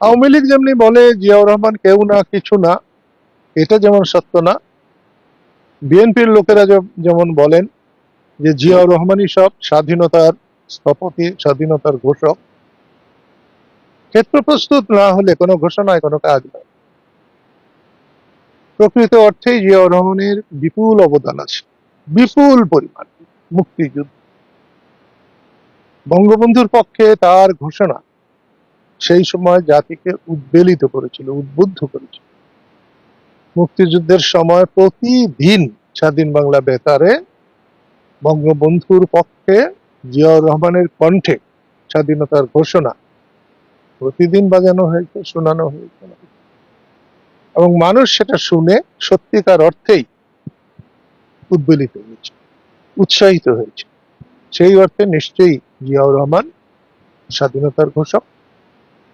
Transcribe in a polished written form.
আওয়ামী লীগ যেমনি বলে জিয়াউর রহমান কেউ না কিছু না, এটা যেমন সত্য না, বিএনপির লোকেরা যেমন বলেন যে জিয়াউর রহমানই সব স্বাধীনতার স্থপতি, স্বাধীনতার ঘোষক। ক্ষেত্র প্রস্তুত না হলে কোনো ঘোষণায় কোনো কাজ নয়। প্রকৃত অর্থেই জিয়াউর রহমানের বিপুল অবদান আছে, বিপুল পরিমাণ। মুক্তিযুদ্ধ, বঙ্গবন্ধুর পক্ষে তার ঘোষণা সেই সময় জাতিকে উদ্বেলিত করেছিল, উদ্বুদ্ধ করেছিল। মুক্তিযুদ্ধের সময় প্রতিদিন স্বাধীন বাংলা বেতারে বঙ্গবন্ধুর পক্ষে জিয়াউর রহমানের কণ্ঠে স্বাধীনতার ঘোষণা প্রতিদিন বাজানো হয়েছে, শোনানো হয়েছে, এবং মানুষ সেটা শুনে সত্যিকার অর্থেই উদ্বেলিত হয়েছে, উৎসাহিত হয়েছে। সেই অর্থে নিশ্চয়ই জিয়াউর রহমান স্বাধীনতার ঘোষক।